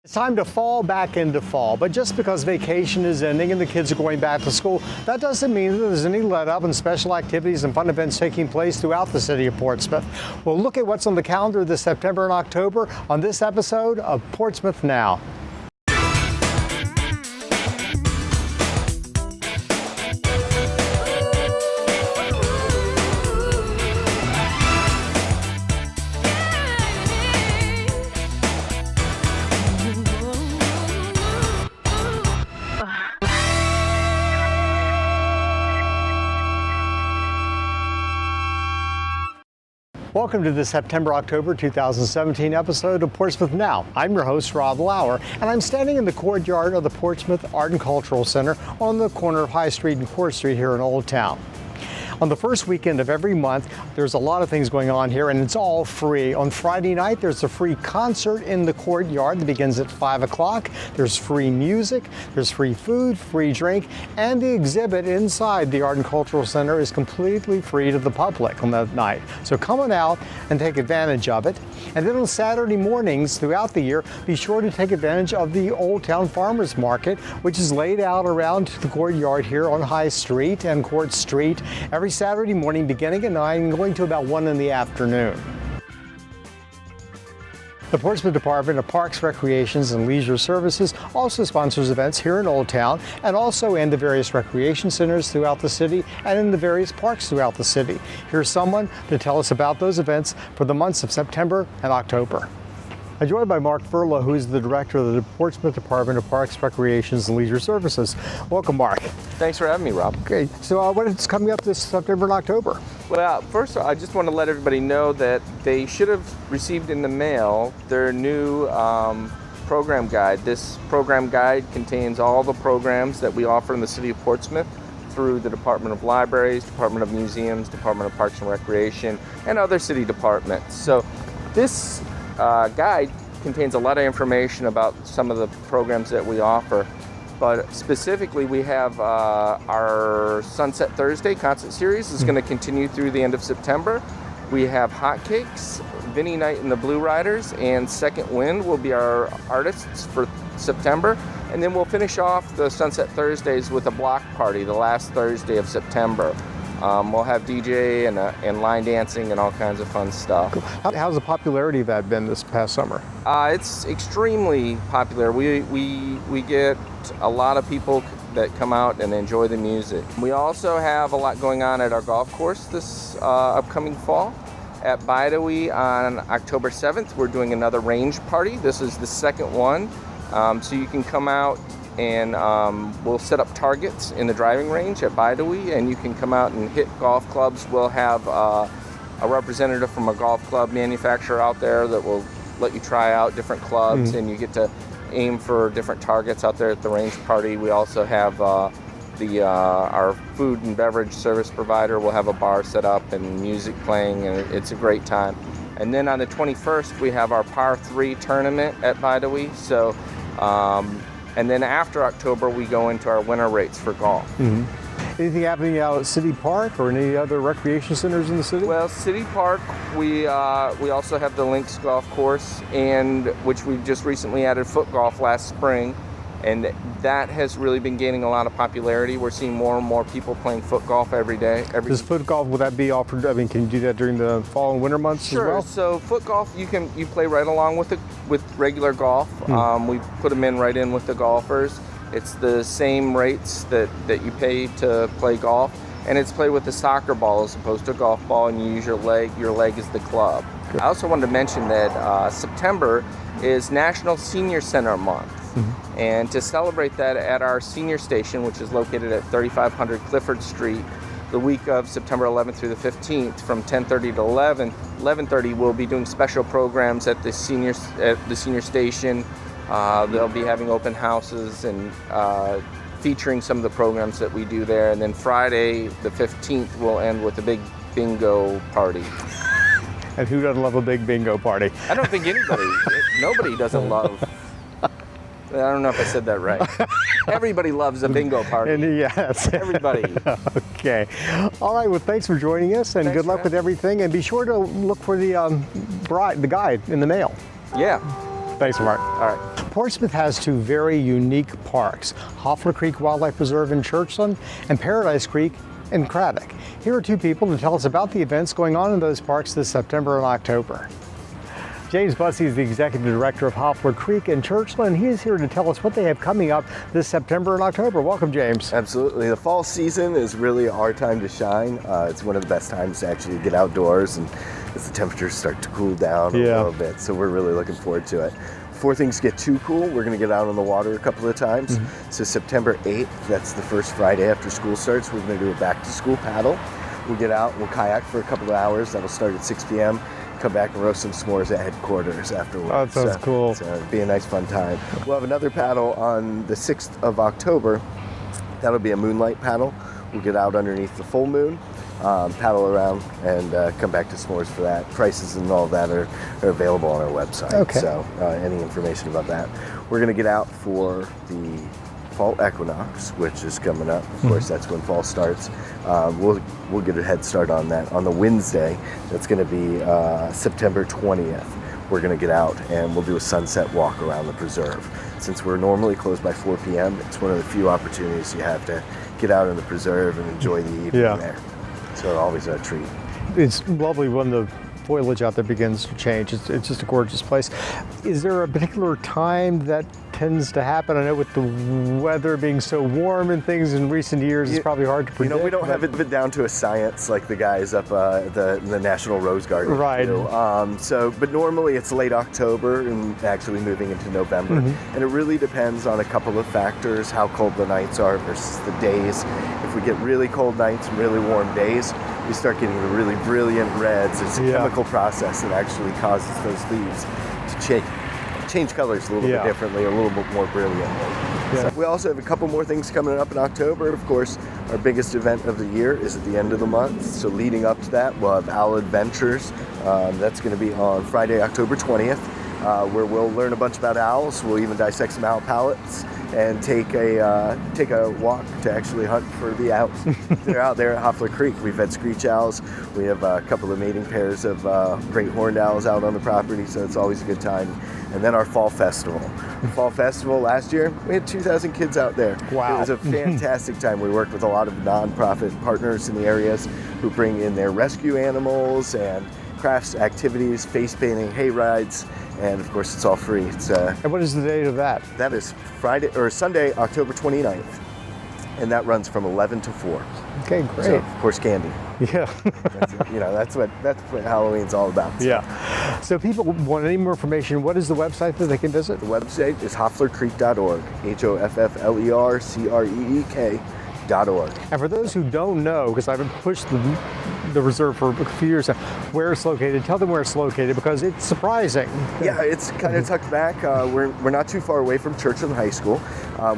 It's time to fall back into fall, but just because vacation is ending and the kids are going back to school, that doesn't mean that there's any let up and special activities and fun events taking place throughout the city of Portsmouth. We'll look at what's on the calendar this September and October on this episode of Portsmouth Now. Welcome to the September-October 2017 episode of Portsmouth Now. I'm your host, Rob Lauer, and I'm standing in the courtyard of the Portsmouth Art and Cultural Center on the corner of High Street and Court Street here in Old Town. On the first weekend of every month, there's a lot of things going on here, and it's all free. On Friday night, there's a free concert in the courtyard that begins at 5 o'clock. There's free music, there's free food, free drink, and the exhibit inside the Art and Cultural Center is completely free to the public on that night. So come on out and take advantage of it. And then on Saturday mornings throughout the year, be sure to take advantage of the Old Town Farmers Market, which is laid out around the courtyard here on High Street and Court Street every Saturday morning beginning at 9 and going to about 1 in the afternoon. The Portsmouth Department of Parks, Recreations, and Leisure Services also sponsors events here in Old Town and also in the various recreation centers throughout the city and in the various parks throughout the city. Here's someone to tell us about those events for the months of September and October. I'm joined by Mark Furlow, who is the director of the Portsmouth Department of Parks, Recreations, and Leisure Services. Welcome, Mark. Thanks for having me, Rob. Okay, so what is coming up this September and October? Well, first of all, I just want to let everybody know that they should have received in the mail their new program guide. This program guide contains all the programs that we offer in the city of Portsmouth through the Department of Libraries, Department of Museums, Department of Parks and Recreation, and other city departments. So this guide contains a lot of information about some of the programs that we offer, but specifically we have our Sunset Thursday concert series is going to continue through the end of September. We have Hotcakes, Vinny Knight and the Blue Riders, and Second Wind will be our artists for September, and then we'll finish off the Sunset Thursdays with a block party the last Thursday of September. We'll have DJ and line dancing and all kinds of fun stuff. Cool. How's the popularity of that been this past summer? It's extremely popular. We get a lot of people that come out and enjoy the music. We also have a lot going on at our golf course this upcoming fall. At Bidewee on October 7th, we're doing another range party. This is the second one. So you can come out and we'll set up targets in the driving range at Bidewee, and you can come out and hit golf clubs. We'll have a representative from a golf club manufacturer out there that will let you try out different clubs, and you get to aim for different targets out there at the range party. We also have our food and beverage service provider will have a bar set up and music playing, and it's a great time. And then on the 21st, we have our Par 3 tournament at Bidewee. So, and then after October, we go into our winter rates for golf. Anything happening out at City Park or any other recreation centers in the city? Well, City Park, we also have the Links Golf Course, and which we just recently added foot golf last spring, and that has really been gaining a lot of popularity. We're seeing more and more people playing foot golf every day. Does foot golf, will that be offered? I mean, can you do that during the fall and winter months as well? Sure. So foot golf, you play right along with regular golf. We put them right in with the golfers. It's the same rates that you pay to play golf, and it's played with a soccer ball as opposed to a golf ball, and you use your leg. Your leg is the club. Good. I also wanted to mention that September is National Senior Center Month. And to celebrate that at our senior station, which is located at 3500 Clifford Street, the week of September 11th through the 15th, from 10:30 to 11:30, we'll be doing special programs at the senior station. They'll be having open houses and featuring some of the programs that we do there. And then Friday, the 15th, will end with a big bingo party. And who doesn't love a big bingo party? I don't think nobody doesn't love. I don't know if I said that right. Everybody loves a bingo party. And yes. Everybody. Okay. All right. Well, thanks for joining us, and good luck with everything. And be sure to look for the guide in the mail. Yeah. Thanks, Mark. All right. Portsmouth has two very unique parks, Hofler Creek Wildlife Preserve in Churchland and Paradise Creek in Craddock. Here are two people to tell us about the events going on in those parks this September and October. James Bussey is the Executive Director of Hofler Creek in Churchland. He is here to tell us what they have coming up this September and October. Welcome, James. Absolutely. The fall season is really our time to shine. It's one of the best times to actually get outdoors and as the temperatures start to cool down a little bit. So we're really looking forward to it. Before things get too cool, we're going to get out on the water a couple of times. So September 8th, that's the first Friday after school starts, we're going to do a back to school paddle. We'll get out, we'll kayak for a couple of hours. That'll start at 6 p.m. Come back and roast some s'mores at headquarters afterwards. Oh, that sounds cool. So it'll be a nice fun time. We'll have another paddle on the 6th of October. That'll be a moonlight paddle. We'll get out underneath the full moon, paddle around, and come back to s'mores for that. Prices and all of that are available on our website. Okay. So any information about that. We're going to get out for the fall equinox, which is coming up. Of course, that's when fall starts. We'll get a head start on that. On the Wednesday, that's going to be September 20th. We're going to get out and we'll do a sunset walk around the preserve. Since we're normally closed by 4 p.m., it's one of the few opportunities you have to get out in the preserve and enjoy the evening there. So always a treat. It's lovely when the foliage out there begins to change. It's just a gorgeous place. Is there a particular time that tends to happen? I know with the weather being so warm and things in recent years, it's probably hard to predict. You know, we don't have it down to a science like the guys up the National Rose Garden do. But normally it's late October and actually moving into November. And it really depends on a couple of factors, how cold the nights are versus the days. If we get really cold nights and really warm days, we start getting the really brilliant reds. It's a chemical process that actually causes those leaves to change colors a little bit differently, a little bit more brilliantly. So we also have a couple more things coming up in October. Of course, our biggest event of the year is at the end of the month. So leading up to that, we'll have Owl Adventures. That's going to be on Friday, October 20th, where we'll learn a bunch about owls. We'll even dissect some owl pellets and take a walk to actually hunt for the owls. They're out there at Hofler Creek. We've had screech owls. We have a couple of mating pairs of great horned owls out on the property, so it's always a good time. And then our fall festival. The fall festival last year, we had 2,000 kids out there. Wow. It was a fantastic time. We worked with a lot of nonprofit partners in the areas who bring in their rescue animals and crafts, activities, face painting, hay rides, and of course it's all free. And what is the date of that? That is Sunday, October 29th, and that runs from 11 to 4. Okay, great. So, of course, candy. Yeah. That's what Halloween's all about. Yeah. So people want any more information, what is the website that they can visit? The website is hoflercreek.org, HOFFLERCREEK.org. And for those who don't know, because I've pushed the reserve for a few years now, where it's located, tell them where it's located because it's surprising. Yeah, it's kind of tucked back. We're not too far away from Churchland High School.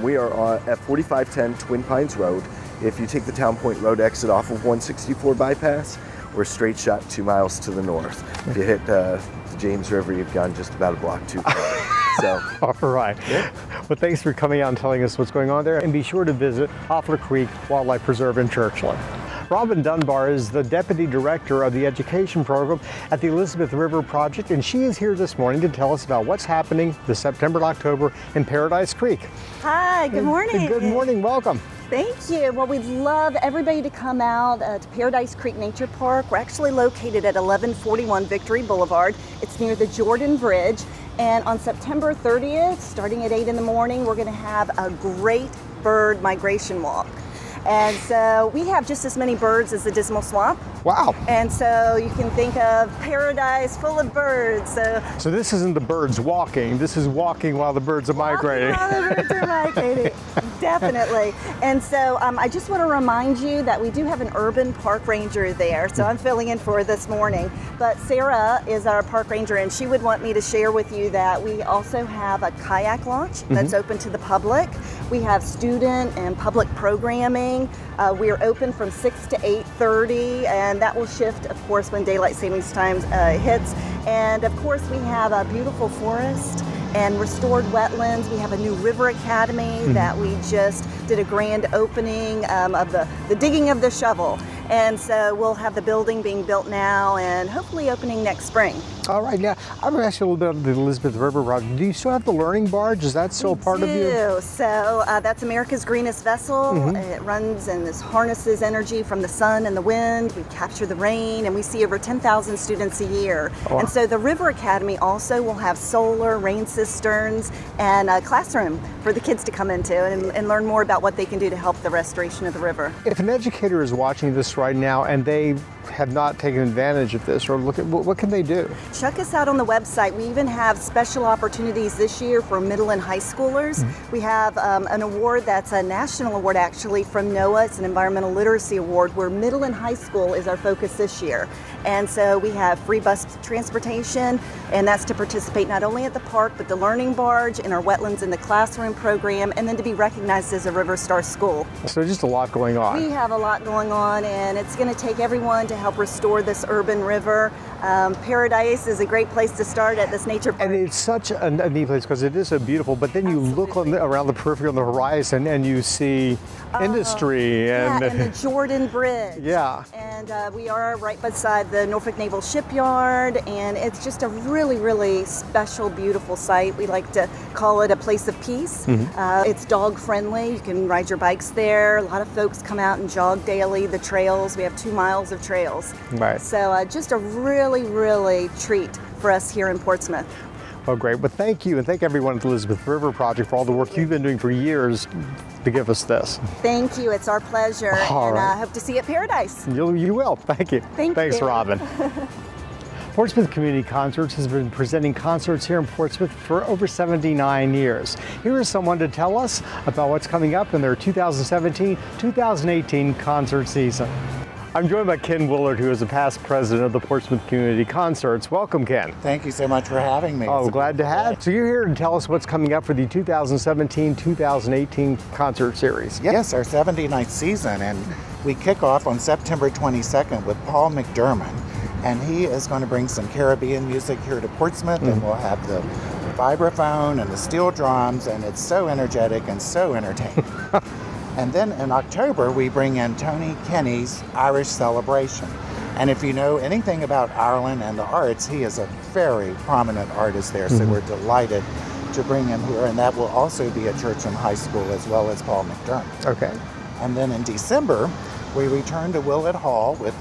We are at 4510 Twin Pines Road. If you take the Town Point Road exit off of 164 bypass, we're straight shot 2 miles to the north. If you hit the James River, you've gone just about a block too far. So, all right. Yeah. Well, thanks for coming out and telling us what's going on there. And be sure to visit Hofler Creek Wildlife Preserve in Churchland. Robin Dunbar is the Deputy Director of the Education Program at the Elizabeth River Project, and she is here this morning to tell us about what's happening this September and October in Paradise Creek. Hi, good morning. Good morning, welcome. Thank you. Well, we'd love everybody to come out to Paradise Creek Nature Park. We're actually located at 1141 Victory Boulevard. It's near the Jordan Bridge. And on September 30th, starting at 8 in the morning, we're going to have a great bird migration walk. And so we have just as many birds as the Dismal Swamp. Wow. And so you can think of paradise full of birds. So this isn't the birds walking, this is walking while the birds are migrating. While the birds are migrating, definitely. And so I just want to remind you that we do have an urban park ranger there. So I'm filling in for this morning. But Sarah is our park ranger, and she would want me to share with you that we also have a kayak launch that's open to the public. We have student and public programming. We are open from 6 to 8:30, and that will shift, of course, when daylight savings time hits. And of course, we have a beautiful forest and restored wetlands. We have a new river academy that we just did a grand opening of the digging of the shovel. And so we'll have the building being built now and hopefully opening next spring. All right, now I'm going to ask you a little bit about the Elizabeth River project. Do you still have the learning barge? Is that still part of you? So that's America's greenest vessel. It runs and this harnesses energy from the sun and the wind. We capture the rain, and we see over 10,000 students a year. Wow. And so the River Academy also will have solar, rain cisterns, and a classroom for the kids to come into and learn more about what they can do to help the restoration of the river. If an educator is watching this right now and they have not taken advantage of this, or look at what can they do? Check us out on the website. We even have special opportunities this year for middle and high schoolers. We have an award that's a national award actually from NOAA. It's an environmental literacy award where middle and high school is our focus this year. And so we have free bus transportation, and that's to participate not only at the park but the learning barge, in our wetlands in the classroom program, and then to be recognized as a River Star school. So just a lot going on. We have a lot going on, and it's going to take everyone to help restore this urban river. Paradise is a great place to start at this nature park. And it's such a neat place because it is so beautiful, but then you look around the periphery on the horizon and you see industry and the Jordan Bridge. Yeah. And we are right beside the Norfolk Naval Shipyard, and it's just a really, really special, beautiful site. We like to call it a place of peace. It's dog friendly. You can ride your bikes there. A lot of folks come out and jog daily. The trails, we have 2 miles of trails. Right. So just a really, really treat for us here in Portsmouth. Oh, great. But thank you, and thank everyone at the Elizabeth River Project for all the work you've been doing for years to give us this. Thank you. It's our pleasure. All right. I hope to see you at Paradise. You will. Thank you. Thanks, you. Robin. Portsmouth Community Concerts has been presenting concerts here in Portsmouth for over 79 years. Here is someone to tell us about what's coming up in their 2017-2018 concert season. I'm joined by Ken Willard, who is the past president of the Portsmouth Community Concerts. Welcome, Ken. Thank you so much for having me. Oh, glad to have you. So you're here to tell us what's coming up for the 2017-2018 concert series. Yes, our 79th season, and we kick off on September 22nd with Paul McDermott, and he is going to bring some Caribbean music here to Portsmouth, and we'll have the vibraphone and the steel drums, and it's so energetic and so entertaining. And then in October, we bring in Tony Kenny's Irish Celebration. And if you know anything about Ireland and the arts, he is a very prominent artist there. So we're delighted to bring him here. And that will also be at Churchland High School as well as Paul McDermott. Okay. And then in December, we return to Willett Hall with,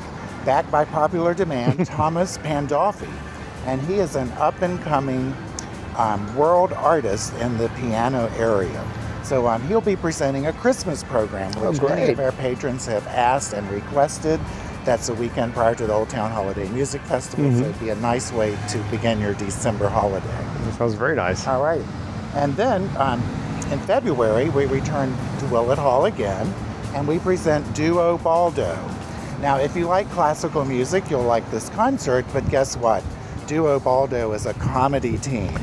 back by popular demand, Thomas Pandolfi. And he is an up-and-coming world artist in the piano area. So he'll be presenting a Christmas program, which many of our patrons have asked and requested. That's the weekend prior to the Old Town Holiday Music Festival, so it'd be a nice way to begin your December holiday. That sounds very nice. All right. And then in February, we return to Willett Hall again, and we present Duo Baldo. Now, if you like classical music, you'll like this concert, but guess what? Duo Baldo is a comedy team.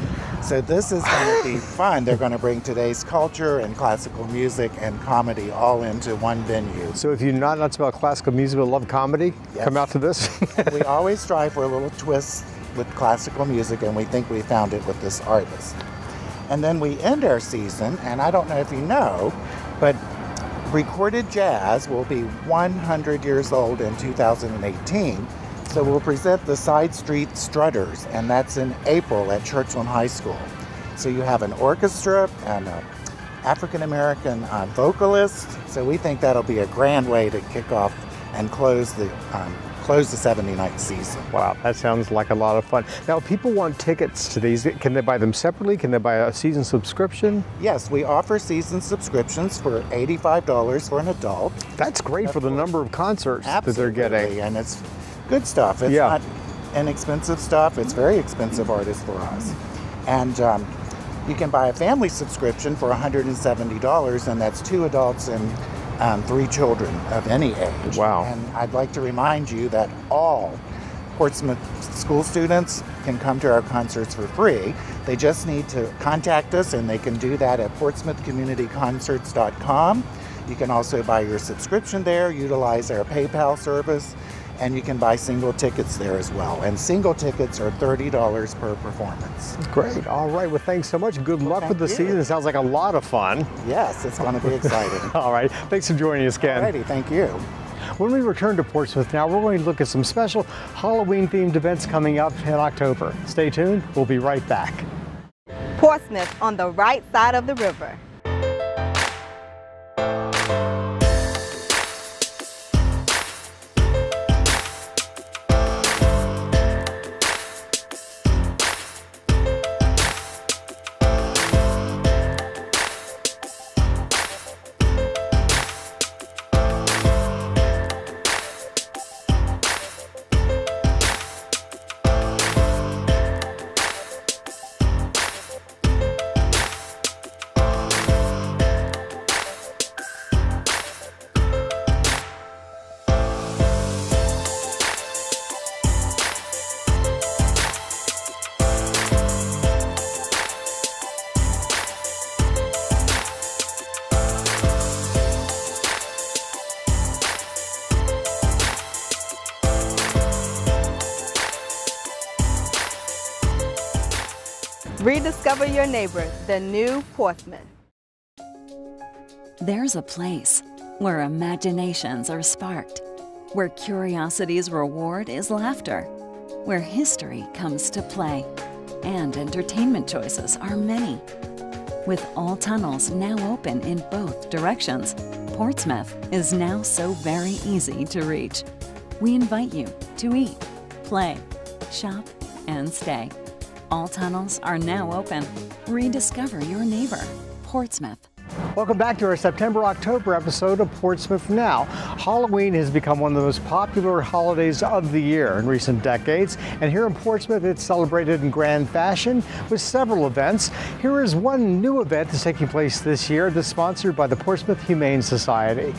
So this is going to be fun. They're going to bring today's culture and classical music and comedy all into one venue. So if you're not nuts about classical music but love comedy, come out to this. And we always strive for a little twist with classical music, and we think we found it with this artist. And then we end our season, and I don't know if you know, but recorded jazz will be 100 years old in 2018. So we'll present the Side Street Strutters, and that's in April at Churchland High School. So you have an orchestra and an African-American vocalist. So we think that'll be a grand way to kick off and close the 79th season. Wow, that sounds like a lot of fun. Now, if people want tickets to these, can they buy them separately? Can they buy a season subscription? Yes, we offer season subscriptions for $85 for an adult. That's great for the number of concerts that they're getting. And it's good stuff. It's not inexpensive stuff. It's very expensive artists for us. And you can buy a family subscription for $170, and that's 2 adults and 3 children of any age. Wow. And I'd like to remind you that all Portsmouth school students can come to our concerts for free. They just need to contact us, and they can do that at portsmouthcommunityconcerts.com. You can also buy your subscription there, utilize our PayPal service, and you can buy single tickets there as well. And single tickets are $30 per performance. Great. All right. Well, thanks so much. Good luck with the season. It sounds like a lot of fun. Yes, it's going to be exciting. All right. Thanks for joining us, Ken. Alrighty, thank you. When we return to Portsmouth now, we're going to look at some special Halloween-themed events coming up in October. Stay tuned. We'll be right back. Portsmouth on the right side of the river. Rediscover your neighbor, the new Portsmouth. There's a place where imaginations are sparked, where curiosity's reward is laughter, where history comes to play, and entertainment choices are many. With all tunnels now open in both directions, Portsmouth is now so very easy to reach. We invite you to eat, play, shop, and stay. All tunnels are now open. Rediscover your neighbor, Portsmouth. Welcome back to our September-October episode of Portsmouth Now. Halloween has become one of the most popular holidays of the year in recent decades, and here in Portsmouth it's celebrated in grand fashion with several events. Here is one new event that's taking place this year that's sponsored by the Portsmouth Humane Society.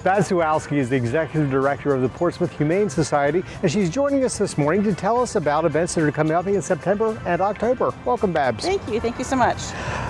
Babs Suwalski is the Executive Director of the Portsmouth Humane Society, and she's joining us this morning to tell us about events that are coming up in September and October. Welcome, Babs. Thank you so much.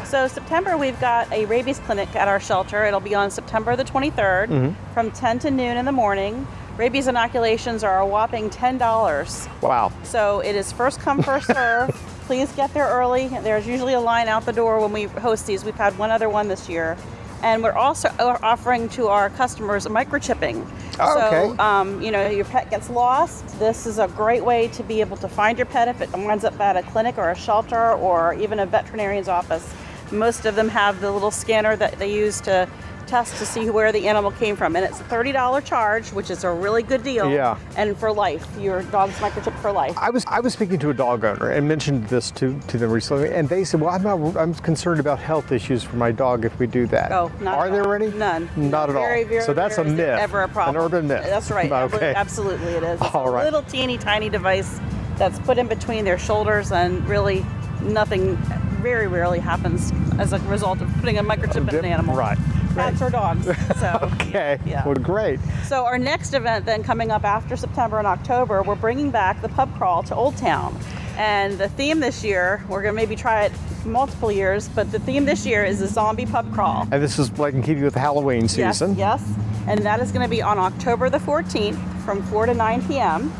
So September, we've got a rabies clinic at our shelter. It'll be on September the 23rd from 10 to noon in the morning. Rabies inoculations are a whopping $10. Wow. So it is first come, first serve. Please get there early. There's usually a line out the door when we host these. We've had one other one this year. And we're also offering to our customers microchipping. Oh, okay. So, your pet gets lost. This is a great way to be able to find your pet if it winds up at a clinic or a shelter or even a veterinarian's office. Most of them have the little scanner that they use to test to see where the animal came from. And it's a $30 charge, which is a really good deal. Yeah. And for life. Your dog's microchipped for life. I was speaking to a dog owner and mentioned this to them recently, and they said, well, I'm concerned about health issues for my dog if we do that. Oh, not Are at there all. any? None. Not at all. Very, So that's a very myth. Ever a problem. An urban myth. That's right. Okay. Absolutely it is. It's All right. a little teeny tiny device that's put in between their shoulders, and really nothing very rarely happens as a result of putting a microchip in an animal. Right. Cats or dogs. So, Okay. Yeah. Well, great. So our next event then coming up after September and October, we're bringing back the pub crawl to Old Town. And the theme this year, we're going to maybe try it multiple years, but the theme this year is a zombie pub crawl. And this is like in keeping with the Halloween season. Yes. And that is going to be on October the 14th from 4 to 9 p.m.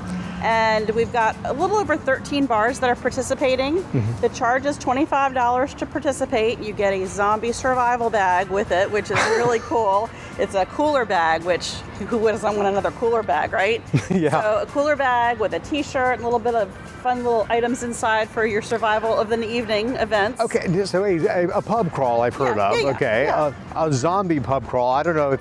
And we've got a little over 13 bars that are participating. The charge is $25 to participate. You get a zombie survival bag with it, which is really cool. It's a cooler bag, which who doesn't want another cooler bag, right? Yeah. So a cooler bag with a t-shirt and a little bit of fun little items inside for your survival of the evening events. Okay, so a pub crawl I've heard of. Yeah, okay, yeah. A zombie pub crawl. I don't know if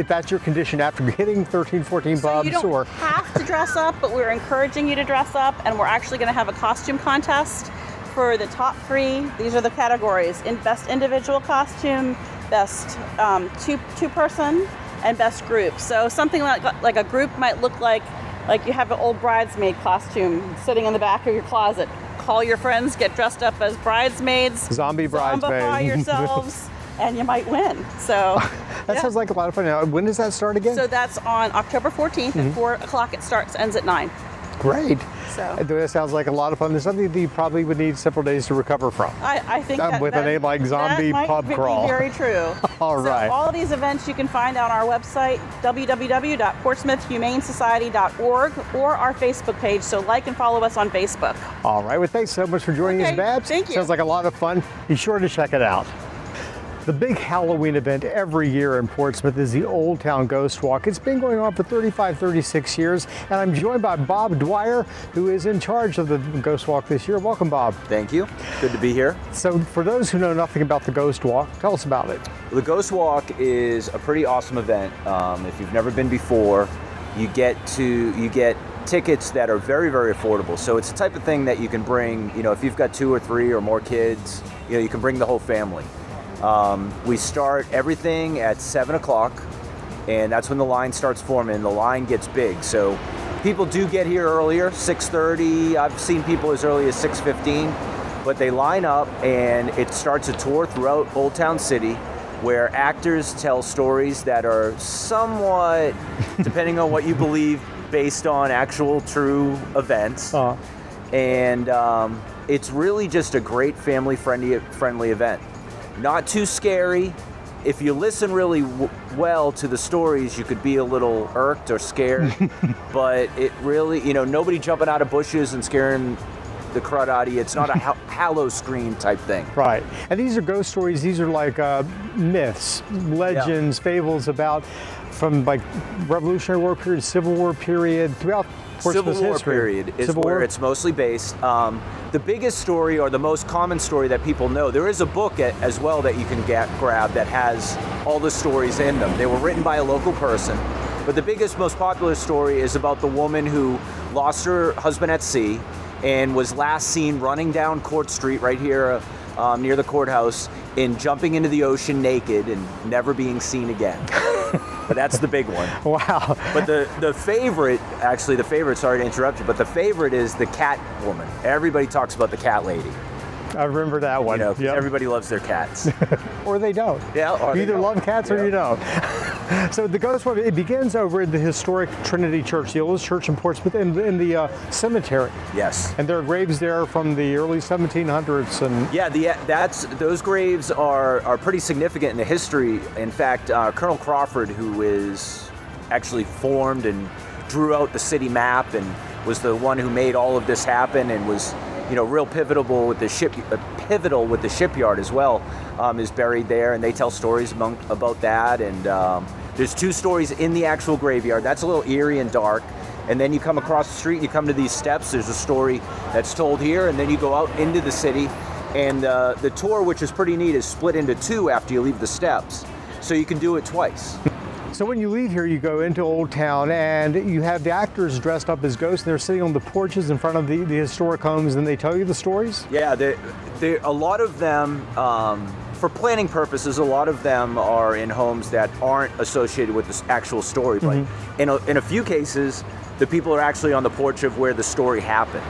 that's your condition after hitting 13, 14 So pubs, you don't or have to dress up, but we're encouraging you to dress up, and we're actually going to have a costume contest for the top 3. These are the categories: in best individual costume, best two-person, and best group. So something like a group might look like you have an old bridesmaid costume sitting in the back of your closet. Call your friends, get dressed up as bridesmaids, zombie bridesmaid. zombify yourselves, and you might win. So that sounds like a lot of fun. Now, when does that start again? So that's on October 14th at 4 o'clock. It starts, ends at 9. Great. So That sounds like a lot of fun. There's something that you probably would need several days to recover from. I think with a name like Zombie Pub Crawl. That might be very true. All right. So all of these events you can find on our website, www.portsmouthhumanesociety.org, or our Facebook page. So like and follow us on Facebook. All right. Well, thanks so much for joining us, Okay, Babs. thank you. Sounds like a lot of fun. Be sure to check it out. The big Halloween event every year in Portsmouth is the Old Town Ghost Walk. It's been going on for 35, 36 years, and I'm joined by Bob Dwyer, who is in charge of the Ghost Walk this year. Welcome, Bob. Thank you. Good to be here. So for those who know nothing about the Ghost Walk, tell us about it. The Ghost Walk is a pretty awesome event. If you've never been before, you get tickets that are very, very affordable. So it's the type of thing that you can bring, if you've got 2 or 3 or more kids, you can bring the whole family. We start everything at 7 o'clock, and that's when the line starts forming. The line gets big. So people do get here earlier, 6:30. I've seen people as early as 6:15, but they line up and it starts a tour throughout Old Town City where actors tell stories that are somewhat, depending on what you believe, based on actual true events. And it's really just a great family-friendly event. Not too scary. If you listen really well to the stories, you could be a little irked or scared. But it really, nobody jumping out of bushes and scaring the crud out of you. It's not a hallow scream type thing. Right. And these are ghost stories. These are like myths, legends, fables from like Revolutionary War period, Civil War period, throughout Portsmouth's Civil War history. period is where it's mostly based. The biggest story, or the most common story that people know, there is a book as well that you can grab that has all the stories in them. They were written by a local person, but the biggest, most popular story is about the woman who lost her husband at sea and was last seen running down Court Street right here near the courthouse and jumping into the ocean naked and never being seen again. But that's the big one. Wow. But the favorite, sorry to interrupt you, but the favorite is the cat woman. Everybody talks about the cat lady. I remember that one. Everybody loves their cats. Or they don't. Yeah. You either love cats or you don't. So the Ghost Walk, it begins over at the historic Trinity Church, the oldest church in Portsmouth, in the cemetery. Yes. And there are graves there from the early 1700s. And yeah, those graves are pretty significant in the history. In fact, Colonel Crawford, who is actually formed and drew out the city map and was the one who made all of this happen and was real pivotal with the shipyard as well, is buried there, and they tell stories about that. And there's 2 stories in the actual graveyard. That's a little eerie and dark. And then you come across the street, and you come to these steps. There's a story that's told here, and then you go out into the city. And the tour, which is pretty neat, is split into 2 after you leave the steps, so you can do it twice. So when you leave here, you go into Old Town, and you have the actors dressed up as ghosts, and they're sitting on the porches in front of the historic homes, and they tell you the stories? Yeah, a lot of them, for planning purposes, a lot of them are in homes that aren't associated with the actual story. But in a few cases, the people are actually on the porch of where the story happened.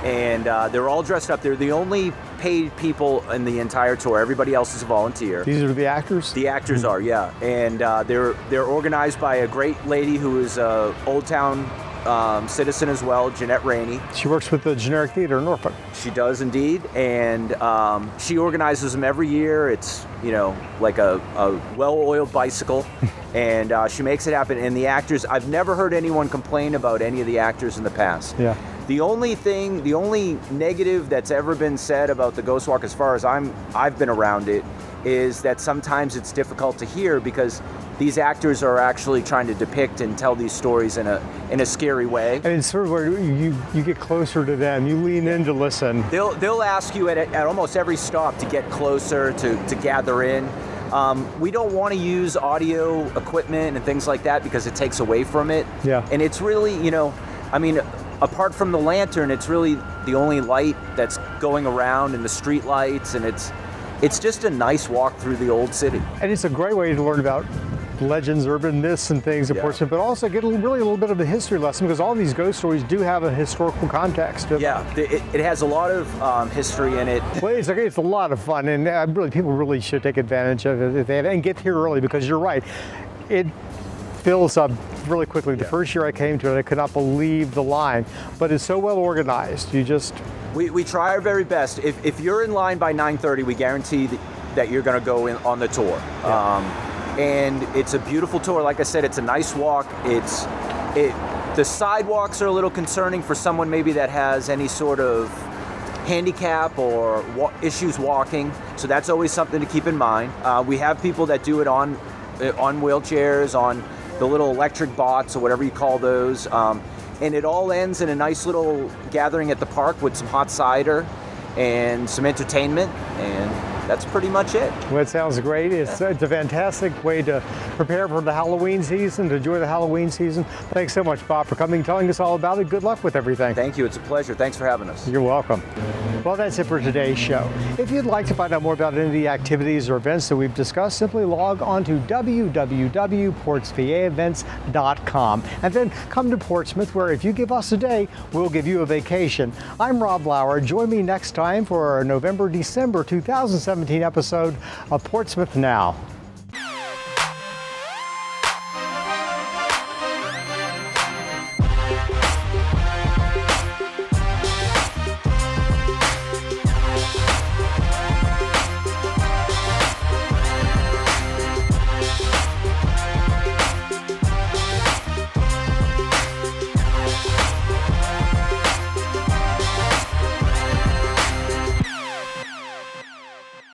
And they're all dressed up. They're the only paid people in the entire tour. Everybody else is a volunteer. These are the actors? The actors are, yeah. And they're organized by a great lady who is a Old Town citizen as well, Jeanette Rainey. She works with the Generic Theater in Norfolk. She does indeed. And she organizes them every year. It's, like a well-oiled bicycle. And she makes it happen. And the actors, I've never heard anyone complain about any of the actors in the past. Yeah. The only negative that's ever been said about the Ghost Walk, as far as I've been around it, is that sometimes it's difficult to hear because these actors are actually trying to depict and tell these stories in a scary way. And it's sort of where you get closer to them. You lean in to listen. They'll ask you at almost every stop to get closer, to gather in. We don't want to use audio equipment and things like that because it takes away from it. Yeah. And it's really, apart from the lantern, it's really the only light that's going around, and the street lights, and it's just a nice walk through the old city. And it's a great way to learn about legends, urban myths, and things in Portsmouth, but also get a little bit of a history lesson because all these ghost stories do have a historical context. Yeah, it has a lot of history in it. Well, it's a lot of fun, and people really should take advantage of it if they have, and get here early because you're right. It fills up really quickly. The first year I came to it, I could not believe the line, but it's so well organized. We try our very best. If you're in line by 9:30, we guarantee that you're going to go in on the tour. Yeah. And it's a beautiful tour. Like I said, it's a nice walk. The sidewalks are a little concerning for someone maybe that has any sort of handicap or issues walking. So that's always something to keep in mind. We have people that do it on wheelchairs, on the little electric bots or whatever you call those. And it all ends in a nice little gathering at the park with some hot cider and some entertainment, and that's pretty much it. Well, it sounds great. It's a fantastic way to prepare for the Halloween season, to enjoy the Halloween season. Thanks so much, Bob, for coming and telling us all about it. Good luck with everything. Thank you. It's a pleasure. Thanks for having us. You're welcome. Well, that's it for today's show. If you'd like to find out more about any of the activities or events that we've discussed, simply log on to www.portsvaevents.com and then come to Portsmouth, where if you give us a day, we'll give you a vacation. I'm Rob Lauer. Join me next time for our November-December 2017 episode of Portsmouth Now.